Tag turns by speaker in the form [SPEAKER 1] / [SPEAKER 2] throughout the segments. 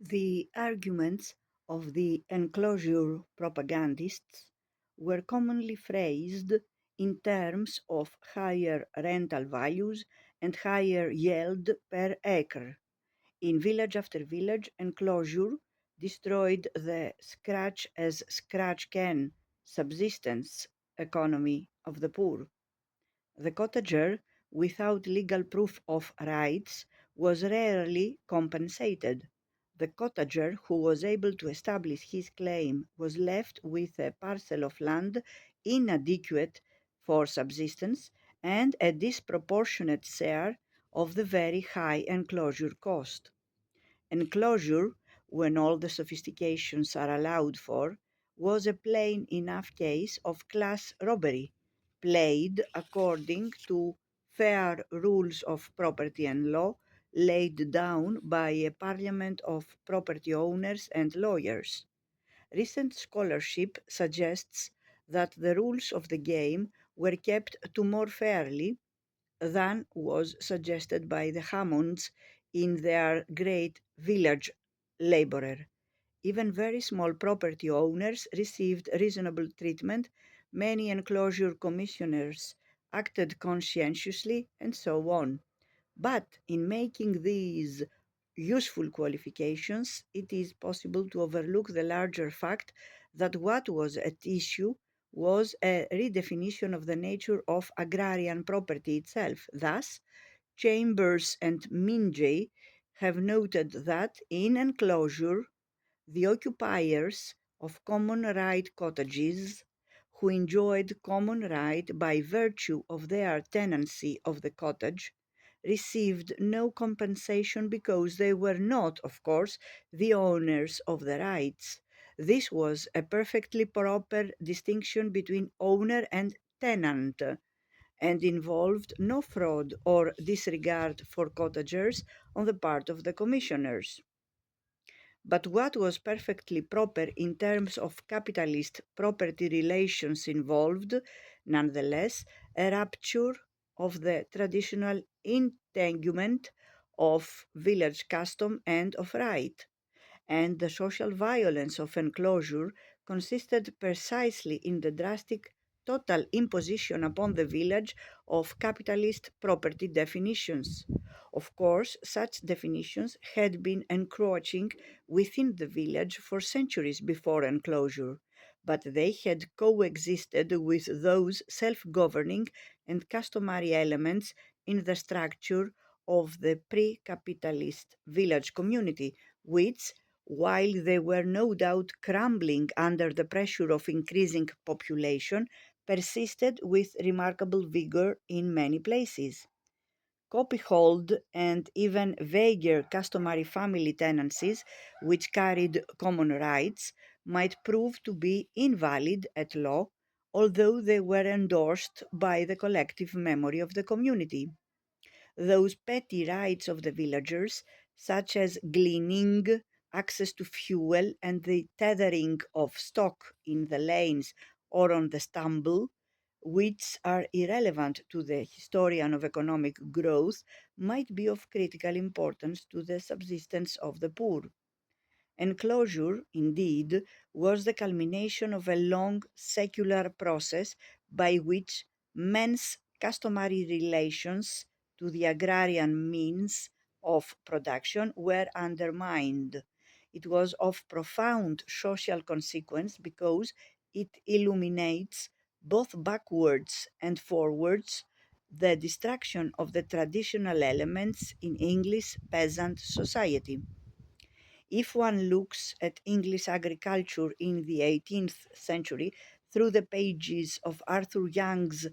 [SPEAKER 1] The arguments of the enclosure propagandists were commonly phrased in terms of higher rental values and higher yield per acre. In village after village, enclosure destroyed the scratch as scratch can subsistence economy of the poor. The cottager, without legal proof of rights, was rarely compensated. The cottager who was able to establish his claim was left with a parcel of land inadequate for subsistence and a disproportionate share of the very high enclosure cost. Enclosure, when all the sophistications are allowed for, was a plain enough case of class robbery, played according to fair rules of property and law laid down by a parliament of property owners and lawyers. Recent scholarship suggests that the rules of the game were kept to more fairly than was suggested by the Hammonds in their great village laborer. Even very small property owners received reasonable treatment, many enclosure commissioners acted conscientiously, and so on. But in making these useful qualifications, it is possible to overlook the larger fact that what was at issue was a redefinition of the nature of agrarian property itself. Thus, Chambers and Minjay have noted that in enclosure, the occupiers of common right cottages, who enjoyed common right by virtue of their tenancy of the cottage, received no compensation because they were not, of course, the owners of the rights. This was a perfectly proper distinction between owner and tenant, and involved no fraud or disregard for cottagers on the part of the commissioners. But what was perfectly proper in terms of capitalist property relations involved, nonetheless, a rupture of the traditional entanglement of village custom and of right, and the social violence of enclosure consisted precisely in the drastic total imposition upon the village of capitalist property definitions. Of course, such definitions had been encroaching within the village for centuries before enclosure, but they had coexisted with those self governing and customary elements in the structure of the pre capitalist village community, which, while they were no doubt crumbling under the pressure of increasing population, persisted with remarkable vigor in many places. Copyhold and even vaguer customary family tenancies, which carried common rights, might prove to be invalid at law, although they were endorsed by the collective memory of the community. Those petty rights of the villagers, such as gleaning, access to fuel, and the tethering of stock in the lanes or on the stubble, which are irrelevant to the historian of economic growth, might be of critical importance to the subsistence of the poor. Enclosure, indeed, was the culmination of a long secular process by which men's customary relations to the agrarian means of production were undermined. It was of profound social consequence because it illuminates both backwards and forwards the destruction of the traditional elements in English peasant society. If one looks at English agriculture in the 18th century through the pages of Arthur Young's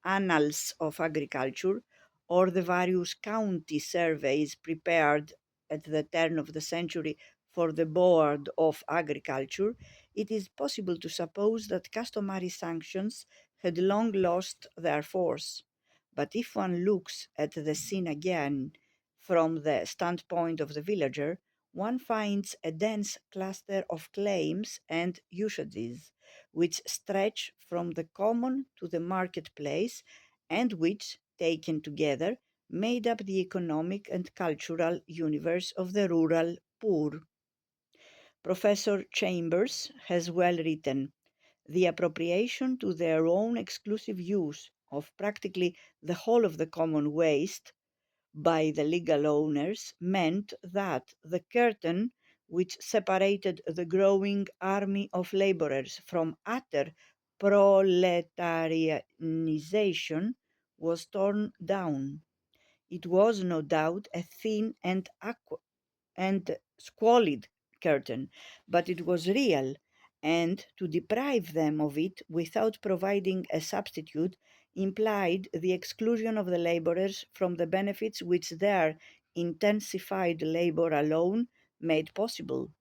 [SPEAKER 1] Annals of Agriculture, or the various county surveys prepared at the turn of the century for the Board of Agriculture, it is possible to suppose that customary sanctions had long lost their force. But if one looks at the scene again from the standpoint of the villager, one finds a dense cluster of claims and usages, which stretch from the common to the marketplace, and which, taken together, made up the economic and cultural universe of the rural poor. Professor Chambers has well written, the appropriation to their own exclusive use of practically the whole of the common waste by the legal owners meant that the curtain which separated the growing army of laborers from utter proletarianization was torn down. It was no doubt a thin and squalid curtain, but it was real, and to deprive them of it without providing a substitute implied the exclusion of the laborers from the benefits which their intensified labor alone made possible.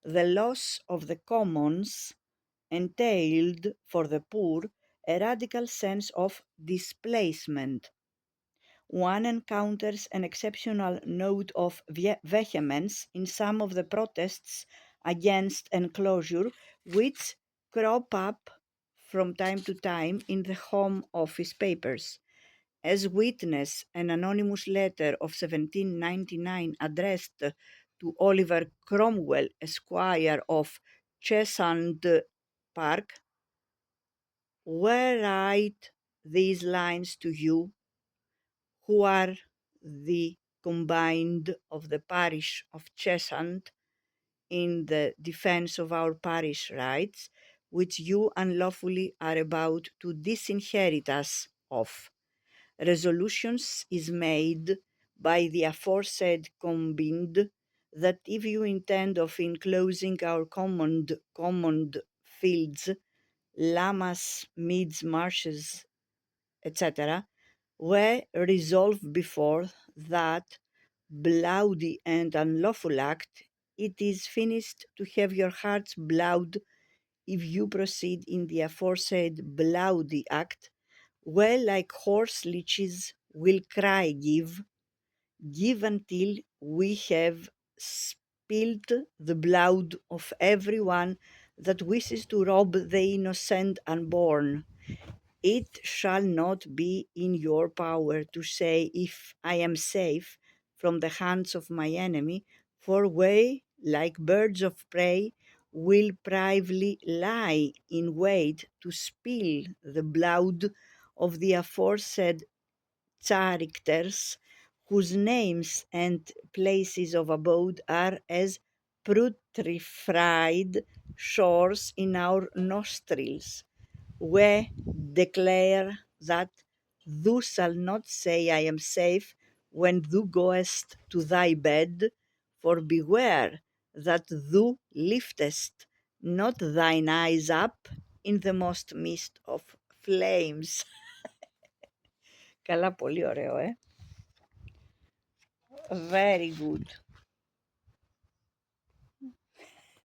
[SPEAKER 1] The loss of the commons entailed for the poor a radical sense of displacement. One encounters an exceptional note of vehemence in some of the protests against enclosure which crop up from time to time in the Home Office papers. As witness an anonymous letter of 1799 addressed to Oliver Cromwell, Esquire of Cheshunt Park, where write these lines to you, who are the combined of the parish of Cheshunt in the defense of our parish rights, which you unlawfully are about to disinherit us of. Resolutions is made by the aforesaid combined that if you intend of enclosing our common fields, llamas, meads, marshes, etc., were resolved before that bloody and unlawful act, it is finished to have your hearts blowed if you proceed in the aforesaid bloody act, well like horse leeches will cry give until we have spilt the blood of every one that wishes to rob the innocent unborn. It shall not be in your power to say, if I am safe from the hands of my enemy, for we, like birds of prey, will privily lie in wait to spill the blood of the aforesaid characters, whose names and places of abode are as putrefied shores in our nostrils. We declare that thou shalt not say, I am safe, when thou goest to thy bed, for beware that thou liftest not thine eyes up in the most midst of flames. Καλά, πολύ ωραίο, Very good.